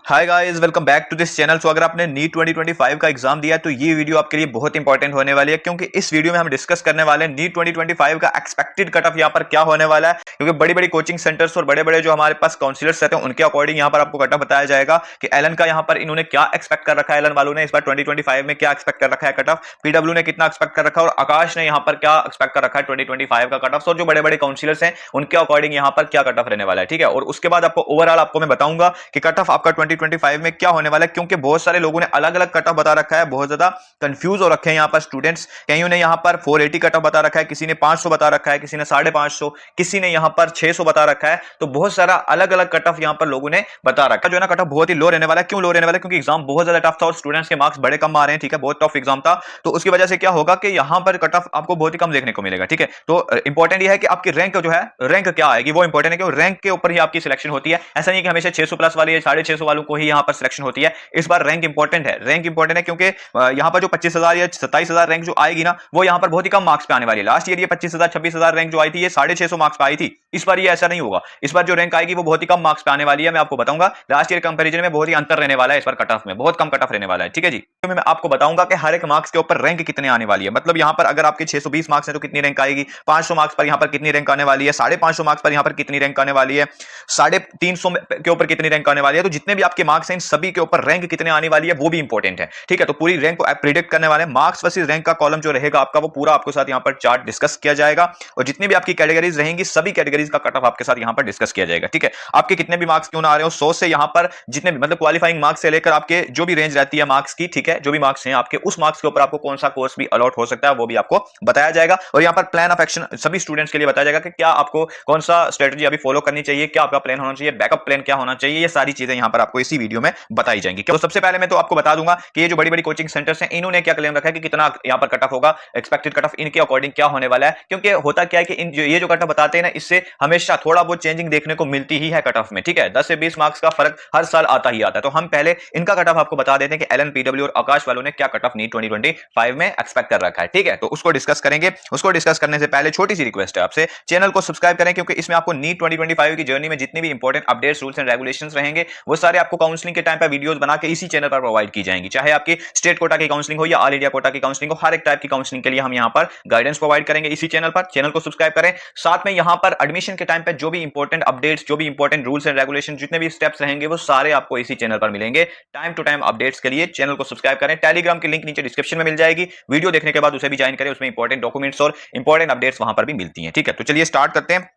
Hi guys, welcome back to this channel. So अगर आपने NEET 2025 का एग्जाम दिया है तो ये वीडियो आपके लिए बहुत इंपॉर्टेंट होने वाली है, क्योंकि इस वीडियो में हम डिस्कस करने वाले हैं नीट 2025 का एक्सपेक्टेड कट ऑफ यहाँ पर क्या होने वाला है। क्योंकि बड़ी बड़ी कोचिंग सेंटर्स और बड़े बड़े जो हमारे पास काउंसलर्स रहते हैं उनके अकॉर्डिंग यहाँ पर आपको कट ऑफ बताया जाएगा कि एलन का यहाँ पर इन्होंने क्या एक्सपेक्ट कर रखा है। एलन वालों ने इस बार 2025 में क्या एक्सपेक्ट कर रखा है कट ऑफ, पीडब्ल्यू ने कितना एक्सपेक्ट कर रखा है और आकाश ने यहाँ पर क्या एक्सपेक्ट कर रखा है 2025 का कट ऑफ। और जो बड़े बड़े काउंसलर्स हैं उनके अकॉर्डिंग यहाँ पर क्या कट ऑफ रहने वाला है, ठीक है। और उसके बाद आपको ओवरऑल आपको मैं बताऊंगा कि कट ऑफ आपका 2025 में क्या होने वाला है, क्योंकि बहुत सारे लोगों ने अलग अलग कट ऑफ बता रखा है। बहुत ज्यादा कंफ्यूज हो रखे हैं यहाँ पर स्टूडेंट्स। कईयों ने यहाँ पर 480 कट ऑफ बता रखा है, किसी ने 500 बता रखा है, किसी ने 550, किसी ने यहाँ पर 600 बता रखा है। तो बहुत सारा अलग अलग कट ऑफ यहाँ पर लोगों ने बता रखा है। जो है ना कट ऑफ बहुत ही लो रहने वाला है। क्यों लो रहने वाला है? क्योंकि एग्जाम बहुत ज्यादा टफ था और स्टूडेंट्स के मार्क्स बड़े कम आ रहे हैं, ठीक है। बहुत टफ एग्जाम था, तो उसकी वजह से क्या होगा कि यहाँ पर कट ऑफ आपको बहुत ही कम देखने को मिलेगा, ठीक है। तो इंपॉर्टेंट यह है कि आपकी रैंक जो है, रैंक क्या आएगी वो इंपॉर्टेंट है, कि रैंक के ऊपर ही आपकी सिलेक्शन होती है। ऐसा नहीं कि हमेशा 600 प्लस वाले 650 वालों को ही यहाँ पर सिलेक्शन होती है। इस बार रैंक इंपॉर्टेंट है, रैंक इंपॉर्टेंट है, क्योंकि यहां पर जो 25,000 या 27,000 रैंक जो आएगी ना, वो यहां पर बहुत ही कम मार्क्स पे आने वाली है। लास्ट ईयर ये 25,000 26,000 रैंक जो आई थी ये 650 मार्क्स पे आई थी। इस बार ये ऐसा नहीं होगा। इस बार जो रैंक आएगी वो बहुत ही कम मार्क्स पे आने वाली है। मैं आपको बताऊंगा लास्ट ईयर कंपैरिजन में बहुत ही अंतर रहने वाला है। इस बार कट ऑफ में बहुत कम कट ऑफ रहने वाला है, ठीक है जी। तो मैं आपको बताऊंगा कि हर एक मार्क्स के ऊपर रैंक कितने आने वाली है। मतलब यहां पर अगर आपके 620 मार्क्स है तो कितनी रैंक आएगी, 500 मार्क्स पर यहां पर कितनी रैंक आने वाली है, 550 मार्क्स पर यहां पर कितनी रैंक आने वाली है, 350 के ऊपर कितनी रैंक आने वाली है। तो जितने भी आपके मार्क्स हैं इन सभी के ऊपर रैंक कितने आने वाली है वो भी इंपॉर्टेंट है, ठीक है। तो पूरी रैंक को प्रिडिक्ट करने वाले मार्क्स वर्सेस रैंक का कॉलम जो रहेगा आपका, वो पूरा आपके साथ यहां पर चार्ट डिस्कस किया जाएगा। और जितनी भी आपकी कैटेगरीज रहेंगी सभी कैटेगरीज का कट ऑफ आपके साथ यहां पर डिस्कस किया जाएगा, ठीक है। आपके कितने भी मार्क्स क्यों ना आ रहे हो, 100 से यहां पर जितने भी मतलब क्वालिफाइंग मार्क्स से लेकर आपके जो भी रेंज रहती है मार्क्स की, ठीक है, जो भी मार्क्स हैं आपके उस मार्क्स के ऊपर आपको कौन सा कोर्स भी अलॉट हो सकता है वो भी आपको बताया जाएगा। और यहां पर प्लान ऑफ एक्शन सभी स्टूडेंट्स के लिए बताया जाएगा कि क्या आपको कौन सा स्ट्रेटजी अभी फॉलो करनी चाहिए, क्या आपका प्लान होना चाहिए, बैकअप प्लान क्या होना चाहिए। ये सारी चीजें यहां पर आपको इसी वीडियो में बताई जाएंगी। तो सबसे पहले मैं तो आपको बता दूंगा कि ये जो बड़ी बड़ी कोचिंग सेंटर्स हैं इन्होंने क्या क्लेम रखा है कि कितना यहां पर कट ऑफ होगा, एक्सपेक्टेड कट ऑफ इनके अकॉर्डिंग क्या होने वाला है। क्योंकि होता क्या है कि ये जो कट ऑफ बताते हैं ना, इससे हमेशा थोड़ा बहुत चेंजिंग देखने को मिलती ही है कट ऑफ में, ठीक है। 10 से 20 मार्क्स का फर्क हर साल आता ही आता है। तो हम पहले इनका कट ऑफ आपको बता देते हैं कि एलन, पीडब्ल्यू और आकाश वालों ने क्या कट ऑफ नीट 2025 में एक्सपेक्ट कर रखा है, ठीक है। तो उसको डिस्कस करेंगे। उसको डिस्कस करने से पहले छोटी सी रिक्वेस्ट है आपसे, चैनल को सब्सक्राइब करें, क्योंकि इसमें आपको नीट 2025 की जर्नी में जितने भी important updates, rules and regulations रहेंगे वो सारे आपको काउंसलिंग के टाइम पर वीडियोस बना के इसी चैनल पर प्रोवाइड की जाएंगी। चाहे आपकी स्टेट कोटा की काउंसलिंग हो या ऑल इंडिया कोटा की काउंसलिंग हो, हर एक टाइप की काउंसलिंग के लिए हम यहां पर गाइडेंस प्रोवाइड करेंगे इसी चैनल पर। चैनल को सब्सक्राइब करें। साथ में यहां पर एडमिशन के टाइम पर जो भी इंपॉर्टेंट अपडेट्स, जो भी इंपॉर्टेंट रूल्स एंड रेगुलेशन, जितने भी स्टेप्स रहेंगे वो सारे आपको इसी चैनल पर मिलेंगे। टाइम टू टाइम अपडेट्स के लिए चैनल को सब्सक्राइब करें। टेलीग्राम की लिंक नीचे डिस्क्रिप्शन में मिल जाएगी, वीडियो देखने के बाद उसे भी ज्वाइन करें। उसमें इंपॉर्टेंट डॉक्यूमेंट्स और इंपॉर्टेंट अपडेट्स वहां पर भी मिलती हैं, ठीक है। तो चलिए स्टार्ट करते हैं।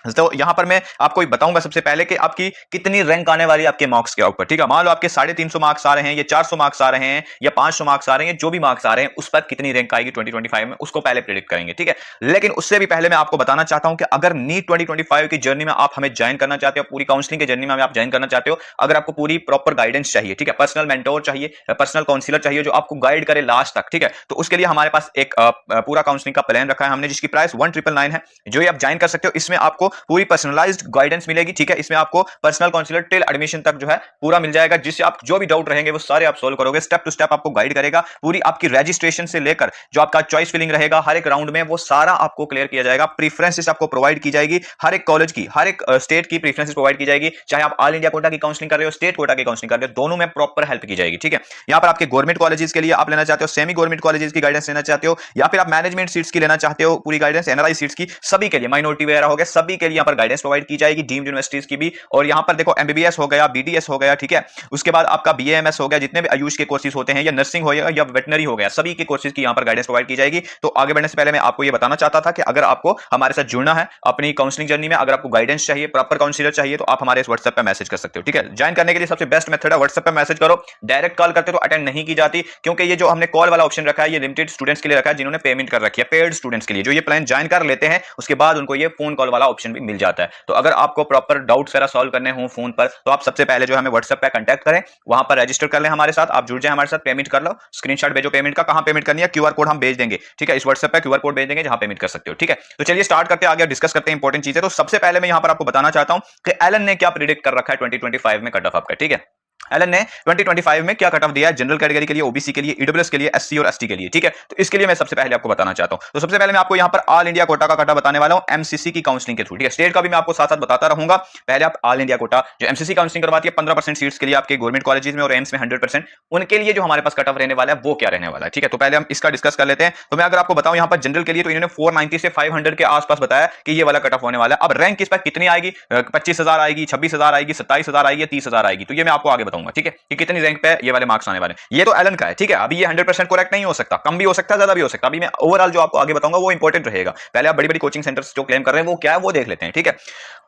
तो यहां पर मैं आपको बताऊंगा सबसे पहले कि आपकी कितनी रैंक आने वाली है आपके मार्क्स के ऊपर, ठीक है। मान लो आपके 350 मार्क्स आ रहे हैं या 400 मार्क्स आ रहे हैं या 500 मार्क्स आ रहे हैं, जो भी मार्क्स आ रहे हैं उस पर कितनी रैंक आएगी 2025 में, उसको पहले प्रेडिक्ट करेंगे, ठीक है। लेकिन उससे भी पहले मैं आपको बताना चाहता हूं कि अगर नीट 2025 की जर्नी में आप हमें ज्वाइन करना चाहते हो, पूरी काउंसलिंग की जर्नी में आप ज्वाइन करना चाहते हो, अगर आपको पूरी प्रॉपर गाइडेंस चाहिए, ठीक है, पर्सनल मेंटोर चाहिए, पर्सनल काउंसलर चाहिए जो आपको गाइड करे लास्ट तक, ठीक है। तो उसके लिए हमारे पास एक पूरा काउंसलिंग का प्लान रखा है हमने, जिसकी प्राइस 1999 है, जो आप ज्वाइन कर सकते हो। इसमें आपको पूरी पर्सनलाइज्ड गाइडेंस मिलेगी, ठीक है। इसमें आपको पर्सनल काउंसलर टिल एडमिशन तक जो है पूरा मिल जाएगा, जिससे आप जो भी डाउट रहेंगे वो सारे आप सोल्व करोगे। स्टेप टू स्टेप आपको गाइड करेगा। पूरी आपकी रजिस्ट्रेशन से लेकर जो आपका चॉइस फिलिंग रहेगा हर एक राउंड में, वो सारा आपको क्लियर किया जाएगा। प्रेफरेंसेस आपको प्रोवाइड की जाएगी, हर एक कॉलेज की, हर एक स्टेट की प्रेफरेंसेस प्रोवाइड की जाएगी। चाहे आप ऑल इंडिया कोटा की काउंसलिंग कर रहे हो, स्टेट कोटा की काउंसलिंग कर रहे हो, दोनों में प्रॉपर हेल्प की जाएगी, ठीक है। यहां पर आपके गवर्नमेंट कॉलेजेस के लिए आप लेना चाहते हो, सेमी गवर्नमेंट कॉलेजेस की गाइडेंस लेना चाहते हो, या फिर आप मैनेजमेंट सीट्स की लेना चाहते हो पूरी गाइडेंस, एनआरआई सीट्स की, सभी के लिए, माइनॉरिटी वगैरह हो गया, सभी के लिए यहां पर गाइडेंस प्रोवाइड की जाएगी, डीम्ड यूनिवर्सिटीज की भी। और यहां पर देखो एमबीबीएस हो गया, बीडीएस हो गया, ठीक है। उसके बाद आपका बीएएमएस हो गया, जितने भी आयुष के कोर्सेज होते हैं, या नर्सिंग हो गया या वेटनरी हो गया, सभी के कोर्सेज की यहां पर गाइडेंस प्रोवाइड की जाएगी। तो आगे बढ़ने से पहले मैं आपको यह बताना चाहता था कि अगर आपको हमारे साथ जुड़ना है अपनी काउंसलिंग जर्नी में, अगर आपको गाइडेंस चाहिए, प्रॉपर काउंसलर चाहिए, तो आप हमारे इस व्हाट्सएप पे मैसेज कर सकते हो, ठीक है। ज्वाइन करने के लिए सबसे बेस्ट मेथड है व्हाट्सएप पे मैसेज करो। डायरेक्ट कॉल करते तो अटेंड नहीं की जाती, क्योंकि ये जो हमने कॉल वाला ऑप्शन रखा है ये लिमिटेड स्टूडेंट्स के लिए रखा है, जिन्होंने पेमेंट कर रखी है, पेड स्टूडेंट्स के लिए, जो ये प्लान ज्वाइन कर लेते हैं उसके बाद उनको ये फोन कॉल वाला ऑप्शन भी मिल जाता है। तो अगर आपको प्रॉपर डाउट्स वगैरह सॉल्व करने हो फोन पर, तो आप सबसे पहले जो हमें व्हाट्सएप पे कांटेक्ट करें, वहां पर रजिस्टर कर लें हमारे साथ, आप जुड़ जाए हमारे साथ, पेमेंट कर लो, स्क्रीनशॉट भेजो पेमेंट का, कहां पेमेंट करनी है, क्यूआर कोड हम भेज देंगे, ठीक है। इस व्हाट्सएप पे क्यूआर कोड भेज देंगे जहां पेमेंट कर सकते हो, ठीक है। तो चलिए स्टार्ट करते हैं, आगे डिस्कस करते हैं इंपॉर्टेंट चीजें। तो सबसे पहले मैं यहां पर आपको बताना चाहता हूं कि एलन ने क्या प्रिडिक्ट कर रखा है 2025 में कट ऑफ आपका, ठीक है। एलन ने 2025 में क्या कट ऑफ दिया है जनरल कैटेगरी के लिए, ओबीसी के लिए, ईडब्ल्यूएस के लिए, एससी और एसटी के लिए, ठीक है। तो इसके लिए मैं सबसे पहले आपको बताना चाहता हूं। तो सबसे पहले मैं आपको यहां पर ऑल इंडिया कोटा का कट ऑफ बताने वाला हूं एमसीसी की काउंसलिंग के थ्रू, ठीक है। स्टेट का भी मैं आपको साथ साथ बताता रहूंगा। पहले आप ऑल इंडिया कोटा जो एमसीसी काउंसलिंग करवाती है 15% सीट्स के लिए आपके गवर्नमेंट कॉलेजेस में और एम्स में 100%, उनके लिए जो हमारे पास कट ऑफ रहने वाला है वो क्या रहने वाला है, ठीक है। तो पहले हम इसका डिस्कस कर लेते हैं। तो मैं अगर आपको बताऊं यहां पर जनरल के लिए तो इन्होंने 490 से 500 के आसपास बताया कि ये वाला कट ऑफ होने वाला है। अब रैंक इस पर कितनी आएगी, 25,000 आएगी, 26,000 आएगी, 27,000 आएगी, 30,000 आएगी, तो ये मैं आपको आगे बताऊंगा, ठीक है, कि कितनी रैंक पे ये वाले मार्क्स आने वाले हैं। ये तो एलन का है, ठीक है। अभी ये 100% करेक्ट नहीं हो सकता, कम भी हो सकता है, ज्यादा भी हो सकता है। अभी मैं ओवरऑल जो आपको आगे बताऊंगा वो इंपॉर्टेंट रहेगा। पहले आप बड़ी बड़ी कोचिंग सेंटर्स जो क्लेम कर रहे हैं वो क्या है वो देख लेते हैं, ठीक है।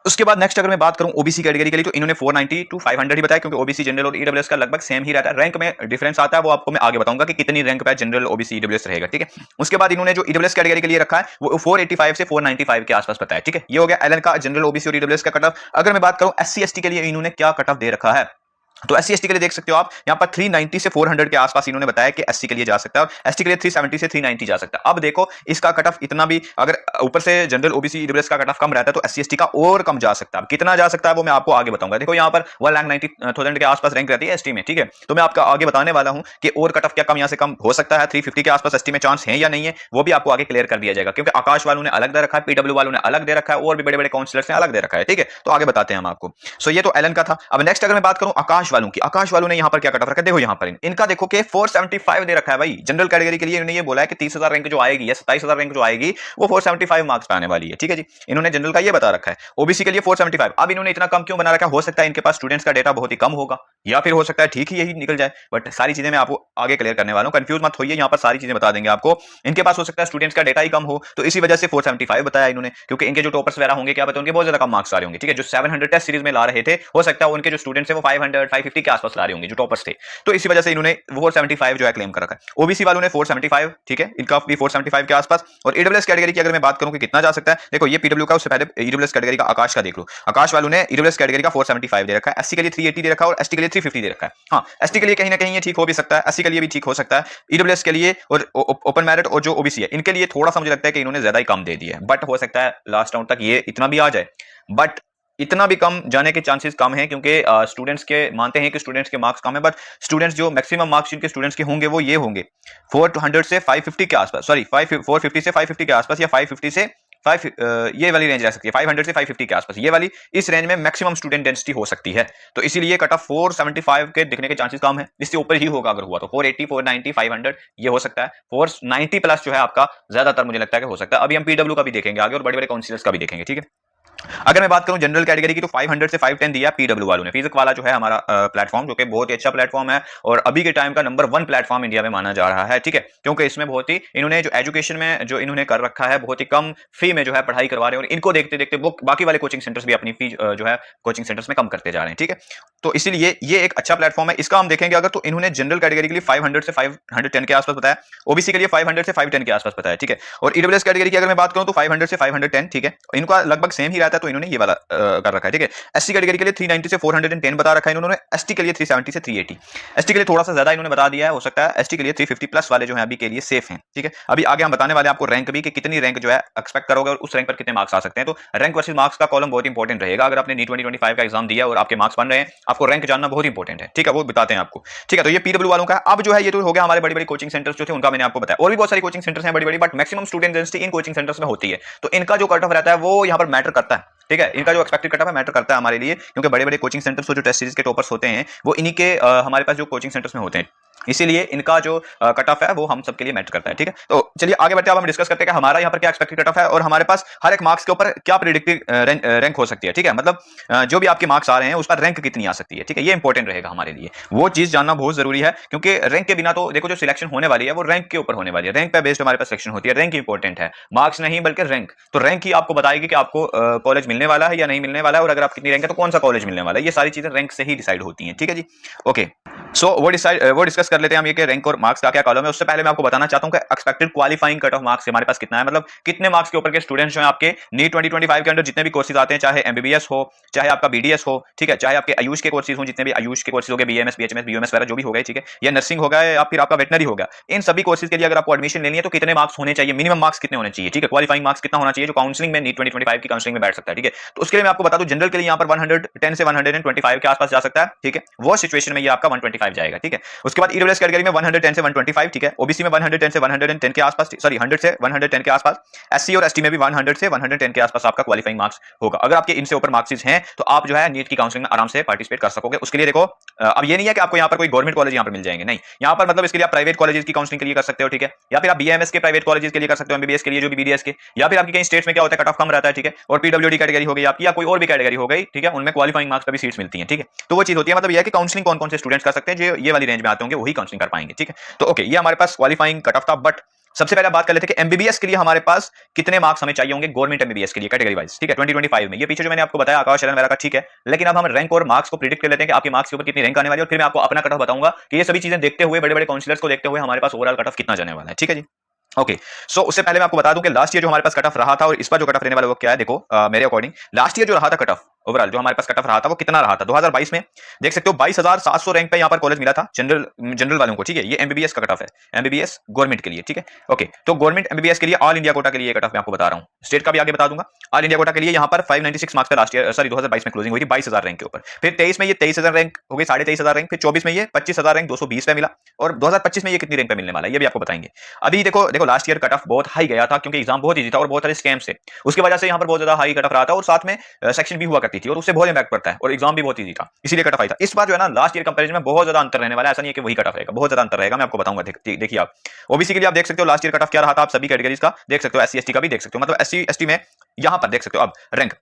उसके बाद नेक्स्ट अगर मैं बात करूं ओबीसी कैटेगरी के लिए तो इन्होंने 490 टू 500 ही बताया, क्योंकि ओबीसी जनरल और ईडब्ल्यूएस का लगभग सेम ही रहता है। रैंक में डिफरेंस आता है, वो आपको मैं आगे बताऊंगा कि कितनी रैंक पे जनरल ओबीसी ईडब्ल्यूएस रहेगा, ठीक है। उसके बाद इन्होंने जो ईडब्ल्यूएस कैटेगरी के लिए रखा है वो 485 से 495 के आसपास बताया, ठीक है। ये हो गया एलन का जनरल ओबीसी और ईडब्ल्यूएस का कट ऑफ। अगर मैं बात करूं एससी एसटी के लिए इन्होंने क्या कट ऑफ दे रखा है, तो एससी एसटी के लिए देख सकते हो आप यहां पर 390 से 400 के आसपास इन्होंने बताया कि एससी के लिए जा सकता है, और एसटी के लिए 370 से 390 जा सकता है। अब देखो इसका कट ऑफ इतना भी, अगर ऊपर से जनरल ओबीसी ईडब्ल्यूएस का कट ऑफ कम रहता है तो एससी एसटी का और कम जा सकता है। कितना जा सकता है वो मैं आपको आगे बताऊंगा। देखो यहां पर 1,90,000 के आसपास रैंक रहती है एसटी में, ठीक है। तो मैं आपका आगे बताने वाला हूं कि और कट ऑफ क्या कम यहां से कम हो सकता है, 350 के आसपास एसटी में चांस है या नहीं है, वो भी आपको आगे क्लियर कर दिया जाएगा, क्योंकि आकाश वालों ने अलग दे रखा है, पीडब्ल्यू वालों ने अलग दे रखा है, और भी बड़े बड़े काउंसलर्स ने अलग दे रखा है, ठीक है। तो आगे बताते हैं हम आपको। सो ये तो एलन का था। अब नेक्स्ट अगर मैं बात करूं आकाश वालों की, आकाश वालों ने यहां पर क्या कट ऑफ रखा है, देखो यहां पर इनका देखो कि 475 दे रखा है भाई। जनरल कैटेगरी के लिए इन्होंने ये बोला है कि 30,000 रैंक जो आएगी या 27,000 रैंक जो आएगी वो 475 मार्क्स पे आने वाली है, ठीक है जी। इन्होंने जनरल का ये बता रखा है। ओबीसी के लिए 475। अब इन्होंने इतना कम क्यों बना रखा है, हो सकता है इनके पास स्टूडेंट्स का डेटा बहुत ही कम होगा, या फिर हो सकता है ठीक ही यही निकल जाए, बट सारी चीजें मैं आपको आगे क्लियर करने वाला हूं, कंफ्यूज मत होइए, यहां पर सारी चीजें बता देंगे आपको। इनके पास हो सकता है स्टूडेंट्स का डेटा ही कम हो, तो इसी वजह से 475 बताया इन्होंने, क्योंकि इनके जो टॉपर्स वगैरह होंगे क्या पता उनके बहुत ज्यादा कम मार्क्स आ रहे होंगे, ठीक है। जो 700 टेस्ट सीरीज में ला रहे थे हो सकता है उनके जो स्टूडेंट्स है वो 500 550 के आसपास ला रहे होंगे जो टॉपर्स थे, तो इसी वजह से इन्होंने 475 जो है क्लेम कर रखा है। ओबीसी वालों ने 475, ठीक है, इनका भी 475 के आसपास। और ईडब्ल्यूएस कैटेगरी की अगर मैं बात करूं कि कितना जा सकता है, देखो ये पीडब्ल्यू का, उससे पहले ईडब्ल्यूएस कैटेगरी का आकाश का देख लो। आकाश वालों ने ईडब्ल्यूएस कैटेगरी का 475 दे रखा है, एससी के लिए 380 दे रखा है और एसटी के लिए 350 दे रखा है। हाँ, एसटी के लिए कहीं ना कहीं ये ठीक हो भी सकता है, एससी के लिए भी ठीक हो सकता है, ईडब्ल्यूएस के लिए और ओपन मेरिट और जो ओबीसी है इनके लिए थोड़ा सा मुझे लगता है कि इन्होंने ज्यादा ही कम दे दिया है, बट हो सकता है लास्ट राउंड तक ये इतना भी आ जाए, बट इतना भी कम जाने के चांसेस कम है, क्योंकि स्टूडेंट्स के मानते हैं कि स्टूडेंट्स के मार्क्स कम है, बट स्टूडेंट्स जो मैक्सिमम मार्क्स जिनके स्टूडेंट्स के होंगे वो ये होंगे 400 से 550 के आसपास, सॉरी 450 से 550 के आसपास, या 550 से 5 ये वाली रेंज रह सकती है, 500 से 550 के आसपास, ये वाली इस रेंज में मैक्सिमम स्टूडेंट डेंसिटी हो सकती है। तो इसीलिए कट ऑफ 475 के दिखने के चांसेस कम है, इससे ऊपर ही होगा अगर हुआ तो 480 490 500 ये हो सकता है। 490 प्लस जो है आपका ज्यादातर मुझे लगता है कि हो सकता है। अभी हम पीडब्ल्यू का भी देखेंगे आगे और बड़े बड़े काउंसिलर्स का भी देखेंगे, ठीक है। अगर मैं बात करूं जनरल कैटेगरी की तो 500 से 510 दिया पीडब्ल्यू वालों ने। फिजिक वाला जो है हमारा प्लेटफॉर्म जो कि बहुत ही अच्छा प्लेटफॉर्म है और अभी के टाइम का नंबर 1 प्लेटफॉर्म इंडिया में माना जा रहा है, ठीक है, क्योंकि इसमें बहुत ही इन्होंने जो एजुकेशन में जो इन्होंने कर रखा है बहुत ही कम फी में जो है पढ़ाई करवा रहे हैं, और इनको देखते देखते बाकी वाले कोचिंग सेंटर्स भी अपनी फी जो है कोचिंग सेंटर्स में कम करते जा रहे हैं, ठीक है। तो इसीलिए ये एक अच्छा प्लेटफॉर्म है। इसका हम देखेंगे अगर तो इन्होंने जनरल कैटेगरी के लिए 500 से 510 के आसपास बताया, ओबीसी के लिए 500 से 510 के आसपास बताया, ठीक है। और ईडब्ल्यूएस कैटेगरी की अगर मैं बात करूं तो 500 से 510, ठीक है, इनका लगभग सेम ही रहता है, तो इन्होंने ये वाला कर रखा है, ठीक है। एससी कैटेगरी के लिए 390 से 410 बता रखा है इन्होंने, एसटी के लिए 370 से 380, एसटी के लिए थोड़ा सा ज्यादा इन्होंने बता दिया है, हो सकता है एसटी के लिए 350 प्लस वाले जो है अभी के लिए सेफ हैं, ठीक है। अभी आगे हम बताने वाले हैं आपको रैंक भी कि कितनी रैंक जो है एक्सपेक्ट करोगे और उस रैंक पर कितने मार्क्स आ सकते हैं। तो रैंक वर्सेस मार्क्स का कॉलम बहुत इंपॉर्टेंट रहेगा। अगर आपने नीट 2025 का एग्जाम दिया और आपके मार्क्स बन रहे हैं, आपको रैंक जानना बहुत इंपॉर्टेंट है, ठीक है, वो बताते हैं आपको, ठीक है। तो ये पीडब्ल्यू वालों का अब जो है ये तो हो गया हमारे बड़ी बड़ी कोचिंग सेंटर्स जो थे उनका मैंने आपको बताया, और भी बहुत सारी कोचिंग सेंटर्स हैं बड़ी बड़ी, but maximum student density in coaching centres में होती है, तो इनका जो कट ऑफ रहता है वो यहाँ पर मैटर करता है, ठीक है। इनका जो एक्सपेक्टेड कट ऑफ है मैटर करता है हमारे लिए, क्योंकि बड़े बड़े कोचिंग सेंटर्स जो टेस्ट सीरीज के टॉपर्स होते हैं वो इन्हीं के हमारे पास जो कोचिंग सेंटर्स में होते हैं, इसीलिए इनका जो कट ऑफ है वो हम सबके लिए मैटर करता है, ठीक है। तो चलिए आगे बढ़ते हैं, अब हम डिस्कस करते हैं कि हमारा यहाँ पर क्या एक्सपेक्टेड कट ऑफ है और हमारे पास हर एक मार्क्स के ऊपर क्या प्रेडिक्टेड रैंक हो सकती है, ठीक है। मतलब जो भी आपके मार्क्स आ रहे हैं उस पर रैंक कितनी आ सकती है, ठीक है, ये इंपॉर्टेंट रहेगा हमारे लिए, वो चीज जानना बहुत जरूरी है, क्योंकि रैंक के बिना तो देखो जो सिलेक्शन होने वाली है वो रैंक के ऊपर होने वाली है, रैंक पे बेस्ड हमारे पास सिलेक्शन होती है, रैंक इंपॉर्टेंट है, मार्क्स नहीं बल्कि रैंक। तो रैंक ही आपको बताएगी कि आपको कॉलेज मिलने वाला है या नहीं मिलने वाला है, और अगर आप कितनी रैंक है तो कौन सा कॉलेज मिलने वाला है, ये सारी चीजें रैंक से ही डिसाइड होती हैं, ठीक है जी। ओके, वो डिस्कस कर लेते हैं हम ये कि रैंक और मार्क्स का क्या कॉलम है। उससे पहले मैं आपको बताना चाहता हूं कि expected qualifying cut off marks हमारे पास कितना है, मतलब कितने मार्क्स के ऊपर के स्टूडेंट्स जो हैं आपके नीट 2025 के अंदर जितने भी कोर्सेज आते हैं, चाहे एमबीबीएस हो, चाहे आपका बीडीएस हो, ठीक है, चाहे आपके आयुष के कोर्सेज हो, जितने भी आयुष के कोर्सेज हो गए, बीएमएस बीएचएमएस बीएमएस वगैरह जो भी हो गए, ठीक है, या नर्सिंग हो गया या फिर आपका वेटनरी हो गया, इन सभी कोर्सेज के लिए अगर आपको एडमिशन लेनी है तो कितने मार्क्स होने चाहिए, मिनिमम मार्क्स कितने होने चाहिए, ठीक है, क्वालिफाइंग मार्क्स कितना होना चाहिए जो काउंसलिंग में नीट 2025 की काउंसलिंग में बैठ सकता है, ठीक है। तो उसके लिए मैं आपको बता दूं जनरल के लिए यहाँ पर 110 से 125 के आसपास जा सकता है, ठीक है, वो सिचुएशन में ये आपका 125 जाएगा, ठीक है। उसके बाद ईडब्ल्यूएस कैटेगरी में 110 से 125, ठीक है, ओबीसी में 110 से 110 के आसपास, सॉरी 100 से 110 के आसपास, एससी और एसटी में भी 100 से 110 के आसपास आपका क्वालिफाइंग मार्क्स होगा। अगर आपके इनसे ऊपर मार्क्स हैं तो आप जो है नीट की काउंसलिंग में आराम से पार्टिसिपेट कर सकोगे। उसके लिए देखो अब ये नहीं है कि आपको यहाँ पर कोई गवर्नमेंट कॉलेज यहाँ पर मिल जाएंगे, नहीं, यहाँ पर मतलब इसके लिए आप प्राइवेट कॉलेज की काउंसलिंग के लिए कर सकते हो, ठीक है, या फिर आप बीएमएस के प्राइवेट कॉलेज के लिए कर सकते हो, एमबीबीएस के लिए जो भी बीडीएस के, या फिर आपकी कई स्टेट्स में क्या होता है कट ऑफ कम रहता है, ठीक है, और पीडब्ल्यूडी कैटेगरी हो गई आपकी या कोई और भी कैटेगरी हो गई, ठीक है, उनमें क्वालिफाइंग मार्क्स पर भी सीट्स मिलती हैं, ठीक है। तो वो चीज होती है, मतलब ये है कि काउंसलिंग कौन कौन से स्टूडेंट्स कर सकते हैं जो ये वाली रेंज में आते होंगे वही काउंसलिंग कर पाएंगे, ठीक है। तो ओके, ये हमारे पास क्वालिफाइंग कट ऑफ था। बट सबसे पहले बात कर लेते हैं कि एमबीबीएस के लिए हमारे पास कितने मार्क्स हमें चाहिए होंगे गवर्नमेंट एमबीबीएस के लिए कैटेगरी वाइज, ठीक है, 2025 में। ये पीछे जो मैंने आपको बताया आकाश शरण वगैरह का, ठीक है, लेकिन अब हम रैंक और मार्क्स को प्रिडिक्ट कर लेते हैं कि आपके मार्क्स के ऊपर कितनी रैंक आने वाली है, और फिर मैं आपको अपना कट ऑफ बताऊंगा कि ये सभी चीजें देखते हुए, बड़े बड़े काउंसिलर्स को देखते हुए हमारे पास ओवरऑल कट ऑफ कितना जाने वाला है, ठीक है जी। ओके, सो उससे पहले मैं आपको बता दूं कि लास्ट ईयर जो हमारे पास कट ऑफ रहा था और इस बार जो कट ऑफ रहने वाला वो क्या है, देखो मेरे अकॉर्डिंग लास्ट ईयर जो रहा था कट ऑफ ओवरऑल जो हमारे पास कट ऑफ रहा था वो कितना रहा था 2022 में, देख सकते हो 22,700 रैंक पे यहाँ पर कॉलेज मिला था जनरल वालों को, ठीक है, ये एमबीबीएस का कट ऑफ है, एमबीबीएस गवर्नमेंट के लिए, ठीक है। ओके, तो गवर्नमेंट एमबीबीएस के लिए ऑल इंडिया कोटा के लिए कट ऑफ मैं आपको बता रहा हूँ, स्टेट का भी आगे बता दूंगा। ऑल इंडिया कोटा के लिए यहाँ पर 596 मार्क्स पे लास्ट ईयर सॉरी 2022 में क्लोजिंग हुई थी 22,000 रैंक के ऊपर, फिर 23 में ये 23,000 रैंक हो गई, 23,500 रैंक, फिर 24 में ये 25,000 रैंक 220 पे मिला, और 2025 में ये कितनी रैंक पे मिलने वाला है ये भी आपको बताएंगे। अभी देखो देखो लास्ट ईयर कट ऑफ बहुत हाई गया था क्योंकि एग्जाम बहुत ईजी था और बहुत सारे स्कैम्स थे, उसकी वजह से यहाँ पर बहुत ज्यादा हाई कट ऑफ रहा था, और साथ में सेक्शन भी हुआ करती थी और उससे बहुत इंपैक्ट पड़ता है, और एग्जाम भी बहुत ईजी था, इसीलिए कट ऑफ आई था। इस बार जो है ना लास्ट ईयर कंपैरिजन में बहुत ज्यादा अंतर रहने वाला है, ऐसा नहीं है कि वही कट ऑफ रहेगा, बहुत ज्यादा अंतर रहेगा, मैं आपको बताऊंगा। देखिए आप ओबीसी के लिए आप देख सकते हो लास्ट ईयर कट ऑफ क्या रहा था, आप सभी कैटेगरीज का देख सकते हो, एससी एसटी का भी देख सकते हो, मतलब एससी एसटी में यहाँ पर देख सकते हो अब रैंक,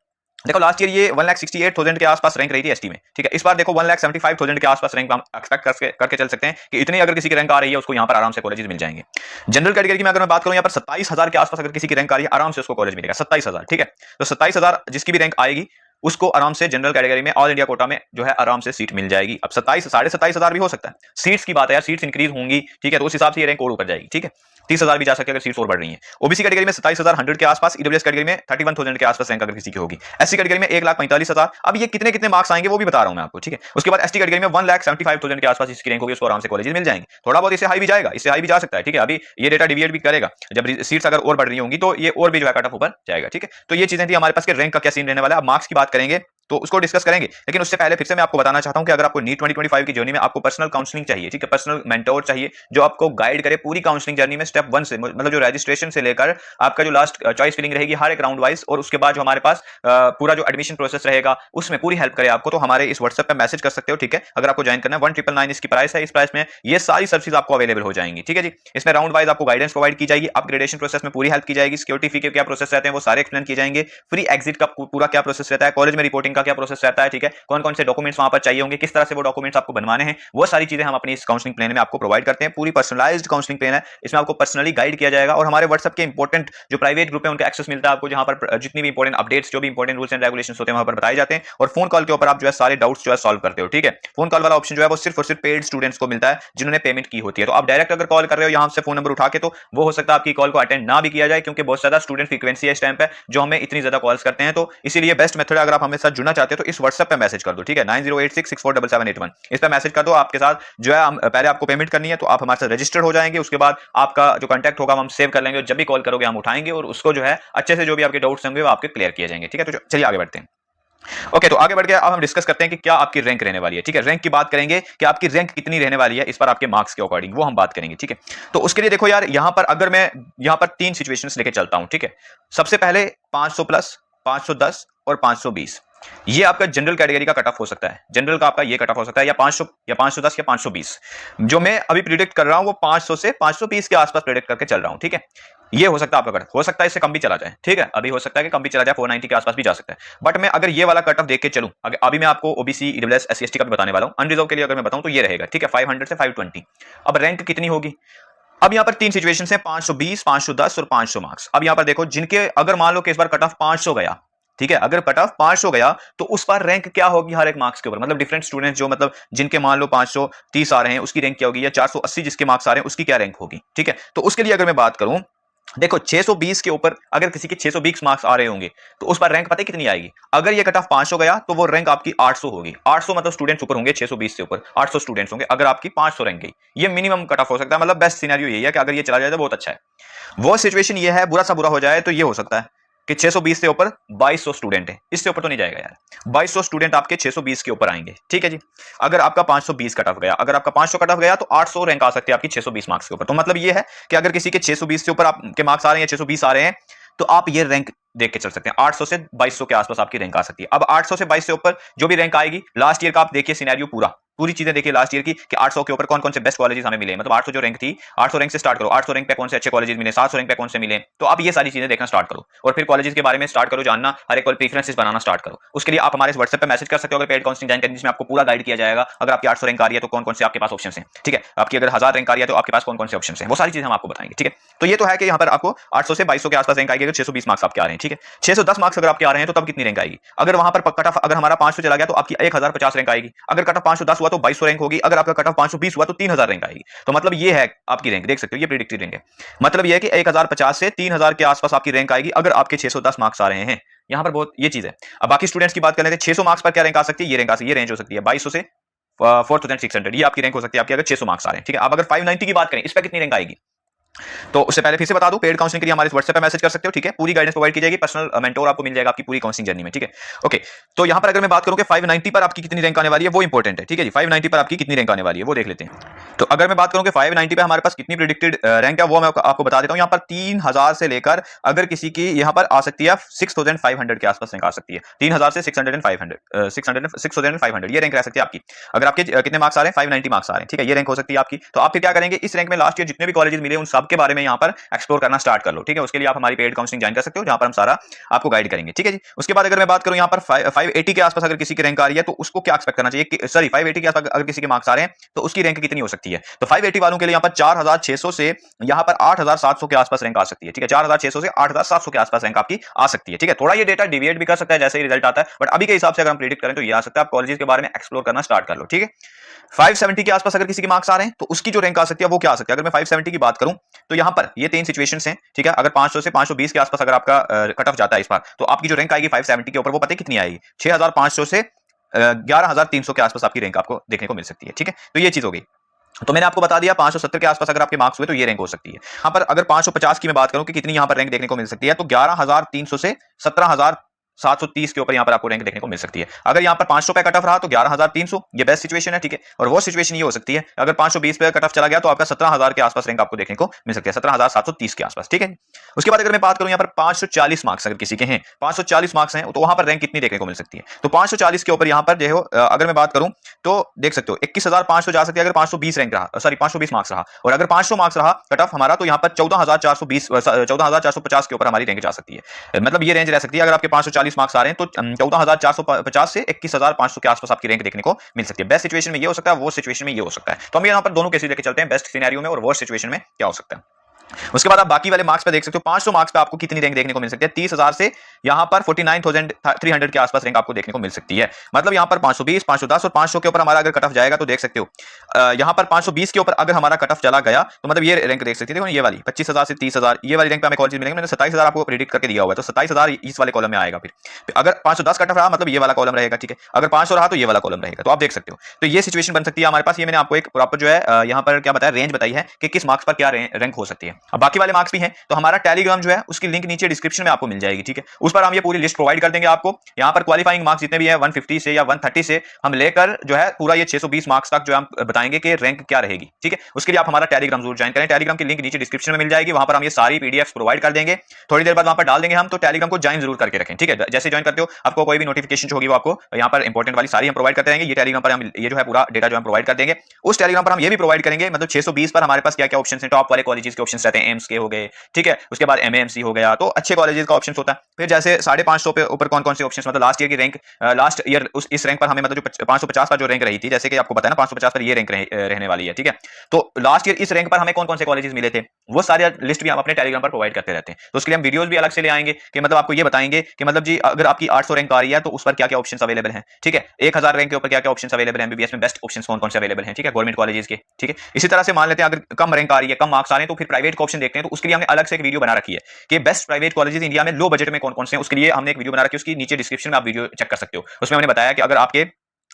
देखो लास्ट ईयर ये 1,68,000 के आसपास रैंक रही थी एसटी में, ठीक है, इस बार देखो 1,75,000 के आसपास रैंक हम एक्सपेक्ट करके चल सकते हैं कि इतनी अगर किसी की रैंक आ रही है उसको यहाँ पर आराम से कॉलेजेस मिल जाएंगे। जनरल कैटेगरी की मैं अगर मैं बात करूं यहाँ पर 27,000 के आसपास अगर किसी की रैंक आ रही है आराम से उसको कॉलेज मिलेगा 27,000, ठीक है, तो 27,000 जिसकी भी रैंक आएगी उसको आराम से जनरल कैटेगरी में ऑल इंडिया कोटा में जो है आराम से सीट मिल जाएगी। अब 27,000 भी हो सकता है, सीट्स की बात है यार, सीट्स इंक्रीज होंगी, ठीक है, तो उस हिसाब से ये रैंक और ऊपर जाएगी, ठीक है, 30,000 भी जा सकते हैं अगर सीट्स और बढ़ रही हैं। ओबीसी कैटेगरी में 27,100 के आसपास, ईडब्ल्यूएस कैटेगरी में 31,000 के आसपास रैंक अगर किसी की होगी, एससी कैटेगरी में 1,45,000, अब ये कितने कितने मार्क्स आएंगे वो भी बता रहा हूं मैं आपको, ठीक है। उसके बाद एसटी कैटेगरी में 1,75,000 के आसपास इसकी रैंक होगी, उसको आराम से कॉलेज मिल जाएंगे, थोड़ा बहुत इससे हाई भी जाएगा, इससे हाई भी जा सकता है, ठीक है, अभी ये डेटा डिविएट भी करेगा, जब सीट्स अगर और बढ़ रही होंगी तो ये और भी जो है कट ऑफ ऊपर जाएगा, ठीक है। तो ये चीजें थी हमारे पास के रैंक का क्या सीन रहने वाला है। अब मार्क्स की बात करेंगे तो उसको डिस्कस करेंगे, लेकिन उससे पहले फिर से मैं आपको बताना चाहता हूं कि अगर आपको नीट 2025 की जर्नी में आपको पर्सनल काउंसलिंग चाहिए, ठीक है, पर्सनल मेंटोर चाहिए जो आपको गाइड करे पूरी काउंसलिंग जर्नी में स्टेप 1 से, मतलब जो रजिस्ट्रेशन से लेकर आपका जो लास्ट चॉइस फिलिंग रहेगी हर एक राउंड वाइज, और उसके बाद जो हमारे पास पूरा जो एडमिशन प्रोसेस रहेगा उसमें पूरी हेल्प करे आपको, तो हमारे इस व्हाट्सएप पे मैसेज कर सकते हो, ठीक है। अगर आपको ज्वाइन करना है 1,999 इसकी प्राइस है, इस प्राइस में ये सारी सर्विस आपको अवेलेबल हो जाएंगी, ठीक है जी। इसमें राउंड वाइज आपको गाइडेंस प्रोवाइड की जाएगी, अपग्रेडेशन प्रोसेस में पूरी हेल्प की जाएगी, सिक्योरिटी फी के क्या प्रोसेस रहते हैं वो सारे एक्सप्लेन किए जाएंगे, फ्री एग्जिट का पूरा क्या प्रोसेस रहता है, कॉलेज में रिपोर्टिंग का क्या प्रोसेस रहता है, ठीक है, कौन कौन से डॉक्यूमेंट्स वहां पर चाहिए होंगे, किस तरह से वो डॉक्यूमेंट्स आपको बनवाने हैं, वो सारी चीजें हम अपनी इस काउंसलिंग प्लान में आपको प्रोवाइड करते हैं। पूरी पर्सनलाइज्ड काउंसलिंग प्लान है, इसमें आपको पर्सनली गाइड किया जाएगा, और हमारे व्हाट्सएप के इंपॉर्टेंट जो प्राइवेट ग्रुप है उनका एक्सेस मिलता है आपको, जहां पर जितनी भी इंपॉर्टेंट अपडेट्स जो भी इंपॉर्टेंट रूल्स एंड रेगुलेशंस होते हैं वहां पर बताए जाते हैं, और फोन कॉल के ऊपर आप जो है सारे डाउट्स जो है सॉल्व करते हो, ठीक है। फोन कॉल वाला ऑप्शन जो है वो सिर्फ और सिर्फ पेड स्टूडेंट्स को मिलता है जिन्होंने पेमेंट की होती है, तो आप डायरेक्ट अगर कॉल कर रहे हो यहां से फोन नंबर उठा के तो वो हो सकता है आपकी कॉल को अटेंड ना भी किया जाए, क्योंकि बहुत ज्यादा स्टूडेंट फ्रीक्वेंसी है इस टाइम पे जो हमें इतनी ज्यादा कॉल्स करते हैं, तो इसीलिए बेस्ट मेथड अगर आप हमें साथ जुड़ना चाहते हो तो इस व्हाट्सएप पे मैसेज कर दो, ठीक है, 9086647781 इस पर मैसेज कर दो। आपके साथ जो है पहले आपको पेमेंट करनी है तो आप हमारे साथ रजिस्टर्ड हो जाएंगे, उसके बाद आपका जो कांटेक्ट होगा हम सेव कर लेंगे, जब भी कॉल करोगे हम उठाएंगे और उसको जो है अच्छे से जो भी आपके डाउट्स होंगे वो आपके क्लियर किए जाएंगे, ठीक है। तो चलिए आगे बढ़ते हैं। ओके, तो आगे बढ़ के अब हम डिस्कस करते हैं कि क्या आपकी रैंक रहने वाली है, ठीक है। रैंक की बात करेंगे कि आपकी रैंक कितनी रहने वाली है इस पर आपके मार्क्स के अकॉर्डिंग, वो हम बात करेंगे, ठीक है। तो उसके लिए देखो यार यहां पर अगर मैं यहां पर 3 सिचुएशंस लेके चलता हूं, ठीक है। सबसे पहले 500 प्लस, 510 और 520, ये आपका जनरल कैटेगरी का कट ऑफ हो सकता है, जनरल का आपका ये कट ऑफ हो सकता है, या 500 या 510 या 520। जो मैं अभी प्रिडिक्ट कर रहा हूं वो 500 से 520 के आसपास प्रिडिक्ट करके चल रहा हूं, ठीक है। ये हो सकता है आपका कट, हो सकता है इससे कम भी चला जाए, ठीक है, अभी हो सकता है कि कम भी चला जाए, 490 के आसपास भी जा सकता है। बट मैं अगर ये वाला कट ऑफ देख के चलूं, अभी मैं आपको ओबीसी, ईडब्ल्यूएस, एससी एसटी का भी बताने वाला हूं, अनरिजर्व के लिए अगर मैं बताऊं तो ये रहेगा, ठीक है, 500 से 520। अब रैंक कितनी होगी, अब यहां पर 3 सिचुएशंस हैं, 520, 510 और 500 मार्क्स। अब यहां पर देखो जिनके अगर मान लो कि इस बार कट ऑफ 500 गया, ठीक है, अगर कट ऑफ 500 गया तो उस पर रैंक क्या होगी हर एक मार्क्स के ऊपर, मतलब डिफरेंट स्टूडेंट्स जो मतलब जिनके मान लो 530 आ रहे हैं उसकी रैंक क्या होगी, या 480 जिसके मार्क्स आ रहे हैं उसकी क्या रैंक होगी। ठीक है, तो उसके लिए अगर मैं बात करूं, देखो 620 के ऊपर अगर किसी के 620 मार्क्स आ रहे होंगे तो उस पर रैंक पता है कितनी आएगी। अगर ये कट ऑफ 500 गया तो वो रैंक आपकी 800 होगी। 800 मतलब स्टूडेंट्स ऊपर होंगे, 620 से ऊपर 800 स्टूडेंट्स होंगे अगर आपकी 500 रैंक गई। ये मिनिमम कट ऑफ हो सकता है, मतलब बेस्ट सिनेरियो यही है कि अगर ये चला जाए तो बहुत अच्छा है। वो सिचुएशन ये है, बुरा सा बुरा हो जाए तो ये हो सकता है कि 620 से ऊपर 2200 स्टूडेंट है, इससे ऊपर तो नहीं जाएगा यार। 2200 स्टूडेंट आपके 620 के ऊपर आएंगे। ठीक है जी, अगर आपका 520 कट ऑफ गया, अगर आपका 500 कट ऑफ गया तो 800 रैंक आ सकती है आपकी 620 मार्क्स के ऊपर। तो मतलब ये है कि अगर किसी के 620 से ऊपर आपके मार्क्स आ रहे हैं या 620 आ रहे हैं तो आप ये रैंक देख के चल सकते हैं। 800 से 2200 के आसपास आपकी रैंक आ सकती है। अब 800 से 2200 से ऊपर जो भी रैंक आएगी, लास्ट ईयर का आप देखिए सिनेरियो पूरी चीजें देखिए लास्ट ईयर की कि 800 के ऊपर कौन कौन से बेस्ट कॉलेजेस हमें मिले, मतलब 800 जो रैंक थी, 800 रैंक से स्टार्ट करो, 800 रैंक पे कौन से अच्छे कॉलेजेस मिले, 700 रैंक पे कौन से मिले। तो आप ये सारी चीजें देखना स्टार्ट करो और फिर कॉलेजेस के बारे में स्टार्ट करो जानना, हर एक प्रेफरेंसेस बनाना स्टार्ट करो। उसके लिए आप हमारे व्हाट्सएप पे मैसेज कर सकते हो अगर पेड काउंसलिंग ज्वाइन करनी, जिसमें आपको पूरा गाइड किया जाएगा। अगर आपकी 800 रैंक आ रही है तो कौन कौन से आपके पास ऑप्शन है, ठीक है, आपकी अगर 1000 रैंक आ रही है तो आपके पास कौन कौन से ऑप्शन है, वो सारी चीजें हम आपको बताएंगे। ठीक है, तो ये तो है कि यहाँ पर आपको 800 से 2200 के आसपास रैंक आएगी अगर 620 मार्क्स आपके आ रहे हैं। ठीक है, 610 मार्क्स अगर आपके आ रहे हैं तो तब कितनी रैंक आएगी। अगर वहां पर कट ऑफ अगर हमारा 500 चला गया तो आपकी 1050 रैंक आएगी। अगर कट ऑफ 510 हुआ तो 2200 रैंक होगी। अगर आपका कट ऑफ 520 हुआ तो 3000 रैंक आएगी। तो मतलब ये है आपकी रैंक, देख सकते हो ये प्रेडिक्टेड रैंक है। मतलब ये है कि 1050 से 3000 के आसपास आपकी रैंक आएगी अगर आपके 610 मार्क्स आ रहे हैं। यहां पर बहुत ये चीज है। अब बाकी स्टूडेंट्स की बात कर लेते हैं। 600 मार्क्स पर क्या रैंक आ सकती है, ये रैंक आ सकती है, ये रेंज हो सकती है 2200 से 4600, ये आपकी रैंक हो सकती है आपकी अगर 600 मार्क्स आ रहे हैं। ठीक है, अब अगर 590 की बात करें, इस पर कितनी रैंक आएगी, तो उससे पहले फिर से बता दूं, पेड काउंसलिंग के लिए हमारे व्हाट्सएप पे मैसेज कर सकते हो। ठीक है, पूरी गाइडेंस प्रोवाइड की जाएगी, पर्सनल मेंटोर आपको मिल जाएगा आपकी पूरी काउंसलिंग जर्नी में। ठीक है, ओके, तो यहां पर अगर मैं बात करूं कि 590 पर आपकी कितनी रैंक आने वाली है, वो इंपॉर्टेंट है। ठीक है जी, 590 पर आपकी कितनी रैंक आने वाली है वो देख लेते हैं। तो अगर मैं बात करूं कि 590 पे हमारे पास कितनी प्रेडिक्टेड रैंक है, वो मैं आपको बता देता हूं। यहां पर 3000 से लेकर अगर किसी की यहां पर आ सकती है 6500 के आसपास रैंक आ सकती है। 3000 से 6500 ये रैंक रह सकती है आपकी। अगर आपके कितने मार्क्स आ रहे हैं, 590 मार्क्स आ रहे हैं। ठीक है, ये रैंक हो सकती है आपकी। तो आप फिर क्या करेंगे, इस रैंक में लास्ट ईयर जितने भी कॉलेजेस मिले उन सब के बारे में यहां पर एक्सप्लोर करना स्टार्ट कर लो। ठीक है, उसके लिए आप हमारी पेड काउंसलिंग ज्वाइन कर सकते हो, जहां पर हम सारा आपको गाइड करेंगे। ठीक है जी, उसके बाद अगर मैं बात करूं यहां पर 580 के आसपास अगर किसी की रैंक आ रही है तो उसको क्या एक्सपेक्ट करना चाहिए, सॉरी 580 के आसपास अगर किसी के मार्क्स आ रहे हैं तो उसकी रैंक कितनी हो सकती है। तो 580 वालों के लिए यहां पर 4600 से यहां पर 8700 के आसपास रैंक आ सकती है। ठीक है, 4600 से 8700 के आसपास रैंक आपकी आ सकती है। ठीक है, थोड़ा ये डेटा डिविएट भी कर सकता है जैसे ही रिजल्ट आता है, बट अभी के हिसाब से अगर हम प्रेडिक्ट करें तो ये आ सकता है। आप कॉलेजेस के बारे में एक्सप्लोर करना स्टार्ट कर लो। ठीक है, 570 के आसपास अगर किसी के मार्क्स आ रहे हैं तो उसकी जो रैंक आ सकती है वो क्या आ सकती है। अगर मैं 570 की बात करूं तो यहां पर ये तीन सिचुएशंस हैं। ठीक है, अगर 500 से 520 के आसपास अगर आपका कट ऑफ जाता है इस बार, तो आपकी जो रैंक आएगी 570 के ऊपर वो पता है कितनी आएगी, 6500 से 11300 के आसपास आपकी रैंक आपको देखने को मिल सकती है। ठीक है, तो ये चीज होगी। तो मैंने आपको बता दिया 570 के आसपास अगर आपके मार्क्स हुए तो ये रैंक हो सकती है। यहां पर अगर 550 की मैं बात करूं कि कितनी यहां पर रैंक देखने को मिल सकती है, तो 11300 से 17730 के ऊपर यहां पर आपको रैंक देखने को मिल सकती है। अगर यहां पर 500 पे कट ऑफ रहा तो 11300, ये बेस्ट सिचुएशन है। ठीक है, और वो सिचुएशन ये हो सकती है अगर 520 पे कट ऑफ चला गया तो आपका 17000 के आसपास रैंक आपको देखने को मिल सकती है, 17730 के आसपास। ठीक है, उसके बाद अगर मैं बात करूं यहां पर 540 मार्क्स अगर किसी के हैं, 540 मार्क्स हैं तो वहां पर रैंक कितनी देखने को मिल सकती है। तो 540 के ऊपर यहां पर जो अगर मैं बात करूं तो देख सकते हो 21500 जा सकती है अगर 520 रैंक रहा, सॉरी 520 मार्क्स रहा। और अगर 500 मार्क्स रहा कट ऑफ हमारा तो यहां पर 14450 के ऊपर हमारी रैंक जा सकती है। मतलब ये रेंज रह सकती है। अगर आपके 540 मार्क्स आ रहे हैं तो 14450 से 21500 के आसपास आपकी रैंक देखने को मिल सकती है। बेस्ट सिचुएशन में ये हो सकता है, वो सिचुएशन में ये हो सकता है। तो हम यहां पर दोनों केसेस लेके चलते हैं, बेस्ट सिनेरियो में और वर्स्ट सिचुएशन में क्या हो सकता है। उसके बाद आप बाकी वाले मार्क्स पे देख सकते हो 500 मार्क्स पे आपको कितनी रैंक देखने को मिल सकती है, 30000 से यहां पर 49300 के आसपास रैंक आपको देखने को मिल सकती है। मतलब यहां पर 520 510 और 500 के ऊपर हमारा अगर कट ऑफ जाएगा तो देख सकते हो यहां पर 520 के ऊपर अगर हमारा कट ऑफ चला गया तो मतलब ये रैंक देख सकते हो, ये वाली 25000 से 30000 ये वाली रैंक पे हमें कॉलेज मिलेंगे। मैंने 27000 आपको प्रेडिक्ट करके दिया हुआ है, तो 27000 इस वाले कॉलम में आएगा। फिर अगर 510 कट ऑफ रहा मतलब ये वाला कॉलम रहेगा। ठीक है, अगर 500 रहा तो ये वाला कॉलम रहेगा। तो आप देख सकते हो, तो ये सिचुएशन बन सकती है हमारे पास। ये मैंने आपको एक प्रॉपर जो है यहां पर क्या बताया, रेंज बताई है कि किस मार्क्स पर क्या रैंक हो सकती है। अब बाकी वाले मार्क्स भी हैं तो हमारा टेलीग्राम जो है उसकी लिंक नीचे डिस्क्रिप्शन में आपको मिल जाएगी। ठीक है, उस पर हम ये पूरी लिस्ट प्रोवाइड कर देंगे आपको। यहां पर क्वालिफाइंग मार्क्स जितने भी है 150 से या 130 से हम लेकर जो है पूरा ये 620 मार्क्स तक जो हम बताएंगे कि रैंक क्या रहेगी। ठीक है, उसके लिए आप हमारा टेलीग्राम जरूर ज्वाइन करें। टेलीग्राम की लिंक नीचे डिस्क्रिप्शन में मिल जाएगी, वहां पर हम ये सारी पीडीएफ प्रोवाइड कर देंगे। थोड़ी देर बाद वहां पर डाल देंगे हम, तो टेलीग्राम को ज्वाइन जरूर करके रखें। ठीक है, जैसे ज्वाइन करते हो आपको कोई भी नोटिफिकेशन जो होगी वो आपको यहां पर इंपॉर्टेंट वाली सारी हम प्रोवाइड करते रहेंगे। ये टेलीग्राम पर हम ये जो है पूरा डेटा जो हम प्रोवाइड कर देंगे। उस टेलीग्राम पर हम ये भी प्रोवाइड करेंगे मतलब 620 पर हमारे पास क्या क्या ऑप्शन है, टॉप वाले कॉलेजेस के ऑप्शन रहते हैं, एम्स के हो गए, ठीक है, उसके बाद एमएएमसी हो गया, तो अच्छे कॉलेजेस का ऑप्शन होता है। फिर जैसे 550 पे ऊपर कौन कौन से ऑप्शन, मतलब लास्ट ईयर की रैंक, लास्ट ईयर इस रैंक पर हमें मतलब जो 550 पर जो रैंक रही थी, जैसे कि आपको पता है ना 550 पर ये रैंक रहने वाली है, ठीक है। तो लास्ट ईयर इस रैंक पर हमें कौन कौन से कॉलेजेस मिले थे, वो सारे लिस्ट भी हम अपने टेलीग्राम पर प्रोवाइड करते रहते हैं। तो उसके लिए हम वीडियोस भी अलग से ले आएंगे कि मतलब आपको ये बताएंगे कि मतलब जी अगर आपकी 800 रैंक आ रही है तो उस पर क्या क्या ऑप्शन अवेलेबल हैं, ठीक है, 1000 रैंक के ऊपर क्या क्या ऑप्शन अवेलेबल हैं, एमबीबीएस में बेस्ट ऑप्शन कौन कौन से अवेलेबल हैं, ठीक है, गवर्नमेंट कॉलेजेस के, ठीक है। इसी तरह से मान लेते हैं अगर कम रैंक आ रही है, कम मार्क्स आ रहे हैं, तो फिर प्राइवेट का ऑप्शन देखते हैं। तो उसके लिए हमने अलग से एक वीडियो बना रखी है कि बेस्ट प्राइवेट कॉलेजेस इंडिया में लो बजट में कौन कौन से हैं। उसके लिए हमने एक वीडियो बना रखी है, उसकी नीचे डिस्क्रिप्शन में आप वीडियो चेक कर सकते हो। उसमें हमने बताया कि अगर आपके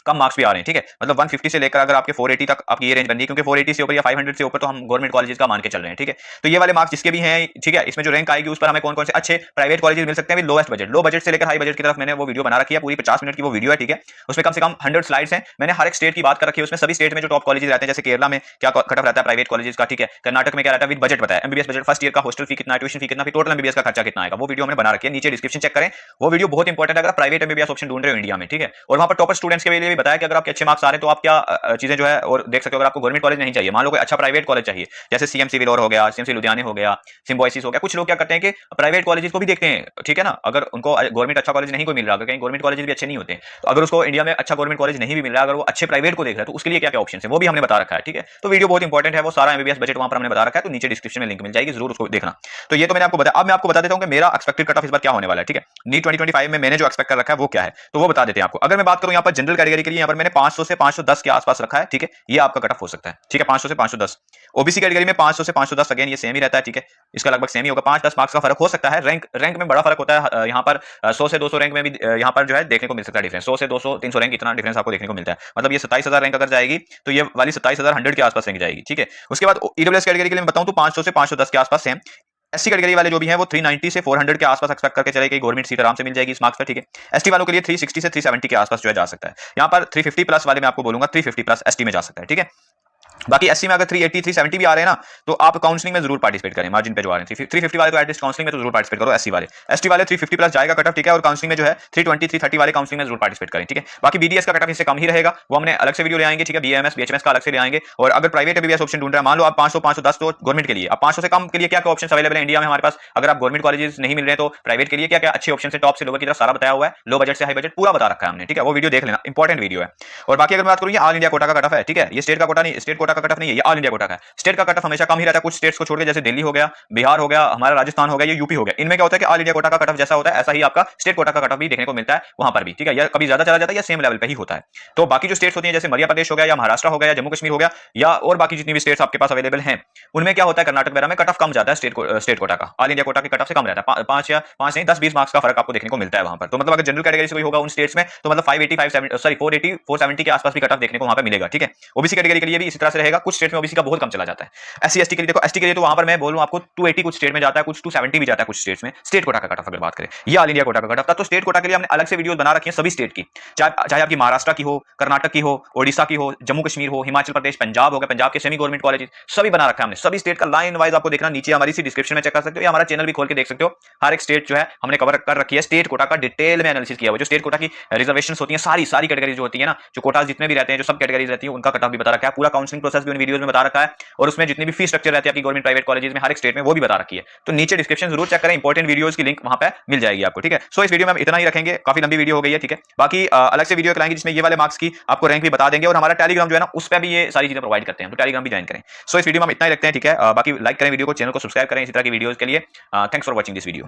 कम मार्क्स भी आ रहे हैं, ठीक है, मतलब 150 से लेकर अगर आपके 480 तक आपकी ये रेंज बन रही है, क्योंकि 480 से ऊपर या 500 से ऊपर तो हम गवर्नमेंट कॉलेजेस का मान के चल रहे हैं, ठीक है। तो ये वाले मार्क्स जिसके भी हैं, ठीक है, इसमें जो रैंक आएगी उस पर हमें कौन कौन से अच्छे प्राइवेट कॉलेजेस मिल सकते हैं लोएस्ट बजट, लो बजट से लेकर हाई बजट की तरफ मैंने वो वीडियो बना रखी है, पूरी 50 मिनट की वो वीडियो है, ठीक है। उसमें कम से कम 100 स्लाइड्स हैं, मैंने हर एक स्टेट की बात कर रखी है, उसमें सभी स्टेट में जो टॉप कॉलेजेस रहते हैं, जैसे केरला में क्या कट ऑफ रहता है प्राइवेट कॉलेजेस का, ठीक है, कर्नाटक में क्या रहता है, विद बजट बताया, एमबीबीएस बजट, फर्स्ट ईयर का हॉस्टल फी कितना, ट्यूशन फी कितना, फिर टोटल एमबीबीएस का खर्चा कितना आएगा, वो वीडियो हमने बना रखी है, नीचे डिस्क्रिप्शन चेक करें, वो वीडियो बहुत इंपॉर्टेंट है अगर प्राइवेट एमबीबीएस ऑप्शन ढूंढ रहे हो इंडिया में, ठीक है। और वहां पर टॉपर स्टूडेंट्स के लिए भी बताया कि अगर आपके अच्छे मार्क्स आ रहे हैं तो आप क्या चीजें जो है और देख सकते हो। अगर आपको गवर्नमेंट कॉलेज नहीं चाहिए, मान लो कोई अच्छा प्राइवेट कॉलेज चाहिए, जैसे सीएमसी विलोर हो गया, सीएमसी लुधियाना हो गया, सिम्बोसिस हो गया, कुछ लोग क्या करते हैं कि प्राइवेट कॉलेजेस को भी देखते हैं, ठीक है ना। अगर उनको गवर्नमेंट अच्छा कॉलेज नहीं कोई मिल रहा, अगर कहीं गवर्नमेंट कॉलेज भी अच्छे नहीं होते, तो अगर उसको इंडिया में अच्छा गवर्नमेंट कॉलेज नहीं भी मिल रहा, अगर वो अच्छे प्राइवेट को देख रहा है, तो उसके लिए क्या क्या ऑप्शन है वो भी हमने बता रखा है, ठीक है। तो वीडियो बहुत इंपॉर्टेंट है, वो सारा एमबीबीएस बजट वहां पर हमने बता रखा है, तो नीचे डिस्क्रिप्शन में लिंक मिल जाएगी, जरूर उसको देखना। तो ये तो मैंने आपको बताया। अब मैं आपको बता देता हूं कि मेरा एक्सपेक्टेड कट ऑफ इस बार क्या होने वाला है, ठीक है। नीट 2025 में मैंने जो एक्सपेक्ट कर रखा है वो क्या है, तो वो बता देते हैं आपको। अगर मैं बात करूं यहाँ पर जनरल कैटेगरी के लिए, यहाँ पर मैंने 500 से 510 के आसपास रखा है, ठीक है, ये आपका कट ऑफ हो सकता है, ठीक है, 500 से 510। ओबीसी कैटेगरी में 500 से 510, अगेन ये सेम ही रहता है, ठीक है, इसका लगभग सेम ही होगा, 5-10 मार्क्स का फर्क हो सकता है। रैंक में बड़ा फर्क होता है यहाँ पर, 100 से 200 रैंक में भी यहाँ पर जो है देखने को मिल सकता है डिफरेंस, 100 से 200 300 रैंक इतना डिफरेंस आपको देखने को मिलता है। मतलब ये 27,000 रैंक अगर जाएगी तो ये वाली 27,100 के आसपास रैंक जाएगी, ठीक है। उसके बाद ईडब्ल्यूएस कैटेगरी के लिए मैं बताऊं तो 500 से 510 के आसपास सेम। एससी कैटेगरी वाले जो भी हैं वो 390 से 400 के आसपास एक्सपेक्ट करके चले कि गवर्नमेंट सीट आराम से मिल जाएगी इस मार्क्स पर, ठीक है। एसटी वालों के लिए 360 से 370 के आसपास जो है जा सकता है। यहाँ पर 350 प्लस वाले मैं आपको बोलूंगा 350 प्लस एसटी में जा सकता है, ठीक है। बाकी एससी में अगर 380 370 भी आ रहे हैं ना, तो आप काउंसलिंग में जरूर पार्टिसिपेट करें, मार्जिन पे जो आ रहे हैं 350 वाले तो एटलीस्ट काउंसलिंग में तो जरूर पार्टिसिपेट करो एससी वाले। एसटी वाले 350 प्लस जाएगा कट ऑफ, ठीक है, और काउंसलिंग में जो है 320 330 वाले काउंसलिंग में जरूर पार्टिसिपेट करें, ठीक है। बाकी बीडीएस का कट ऑफ इससे कम ही रहेगा, वो हमने अलग से वीडियो ले आएंगे, ठीक है, बीएमएस बीएचएमएस का अलग से ले आएंगे। और अगर प्राइवेट एमबीबीएस ऑप्शन ढूंढ रहे हैं, मान लो आप 500 510 तो गवर्नमेंट के लिए, अब 500 से कम के लिए क्या क्या ऑप्शन अवेलेबल है इंडिया में हमारे पास, अगर आप गवर्नमेंट कॉलेजेस नहीं मिल रहे तो प्राइवेट के लिए क्या क्या अच्छे ऑप्शन है, टॉप से लोअर की तरफ सारा बताया हुआ है, लो बजट से हाई बजट पूरा बता रखा है हमने, ठीक है, वो वीडियो देख लेना, इंपॉर्टेंट वीडियो है। और बाकी अगर मैं बात करूं, ये ऑल इंडिया कोटा का कट ऑफ है, ठीक है, ये स्टेट का कोटा नहीं, स्टेट कोटा का कट ऑफ नहीं है, ये ऑल इंडिया कोटा का है। स्टेट का कट ऑफ हमेशा कम ही रहता है, कुछ स्टेट्स को छोड़ के, जैसे दिल्ली हो गया, बिहार हो गया, हमारा राजस्थान हो गया, ये यूपी हो गया, इनमें क्या होता है कि ऑल इंडिया कोटा का कट ऑफ जैसा होता है ऐसा ही आपका स्टेट कोटा का कट ऑफ भी देखने को मिलता है वहां पर भी, ठीक है, या कभी ज्यादा चला जाता है या सेम लेवल पे ही होता है। तो बाकी जो स्टेट्स होती हैं जैसे मध्य प्रदेश हो गया या महाराष्ट्र हो गया या जम्मू कश्मीर हो गया या और बाकी जितनी भी स्टेट्स आपके पास अवेलेबल हैं, उनमें क्या होता है कर्नाटक वगैरह में कट ऑफ कम जाता है स्टेट कोटा का, ऑल इंडिया कोटा के कट ऑफ से कम रहता है, 5 या 5 नहीं 10-20 मार्क्स का फर्क आपको देखने को मिलता है वहां पर। तो मतलब अगर जनरल कैटेगरी से कोई होगा उन स्टेट्स में तो मतलब 480 470 के आसपास भी कट ऑफ देखने को वहां पर मिलेगा, ठीक है। ओबीसी कैटेगरी के लिए भी इसी तरह से रहेगा, कुछ स्टेट्स में ओबीसी का बहुत कम चला जाता है। एससी एसटी के लिए देखो, एसटी के लिए तो वहां पर मैं बोलूं आपको 280 कुछ स्टेट में जाता है, कुछ 270 भी जाता है कुछ स्टेट्स में, स्टेट कोटा का कट ऑफ अगर बात करें, ये ऑल इंडिया कोटा का कट ऑफ था। तो स्टेट कोटा के लिए हमने अलग से वीडियोस बना रखी हैं सभी स्टेट की, चाहे आपकी महाराष्ट्र की हो, कर्नाटक की हो, ओडिशा की हो, जम्मू कश्मीर हो, हिमाचल प्रदेश, पंजाब हो गया, पंजाब के सेमी गवर्नमेंट कॉलेज सभी बना रखा है हमने, सभी स्टेट का लाइन वाइज आपको देखना, नीचे हमारी डिस्क्रिप्शन में चेक कर सकते हो या हमारा चैनल भी खोल के देख सकते हो, हर एक स्टेट जो है हमने कवर कर रखी है, स्टेट कोटा का डिटेल में एनालिसिस किया हुआ, जो स्टेट कोटा की रिजर्वेशंस होती हैं सारी सारी कैटेगरीज जो होती है ना, जो कोटास जितने भी रहते हैं, जो सब कैटेगरीज रहती है उनका कट ऑफ भी बता रखा है, पूरा काउंसलिंग प्रोसेस भी उन वीडियोस में बता रखा है, और उसमें जितनी भी फीस स्ट्रक्चर रहती है आपकी गवर्नमेंट प्राइवेट कॉलेजेस में हर एक स्टेट में वो भी बता रखी है। तो नीचे डिस्क्रिप्शन जरूर चेक करें, इंपॉर्टेंट वीडियोस की लिंक वहां पे मिल जाएगी आपको, ठीक है। सो इस वीडियो में हम इतना ही रखेंगे, काफी लंबी वीडियो हो गई है, ठीक है। बाकी अलग से वीडियो लाएंगे जिसमें ये वाले मार्क्स की आपको रैंक भी बता देंगे, और हमारा टेलीग्राम जो है ना उस पर भी ये सारी चीजें प्रोवाइड करते हैं, तो टेलीग्राम भी ज्वाइन करें। सो इस वीडियो में हम इतना ही रखते हैं, ठीक है। बाकी लाइक करें वीडियो को, चैनल को सब्सक्राइब करें इसी तरह की वीडियोस के लिए। Thanks for watching this video.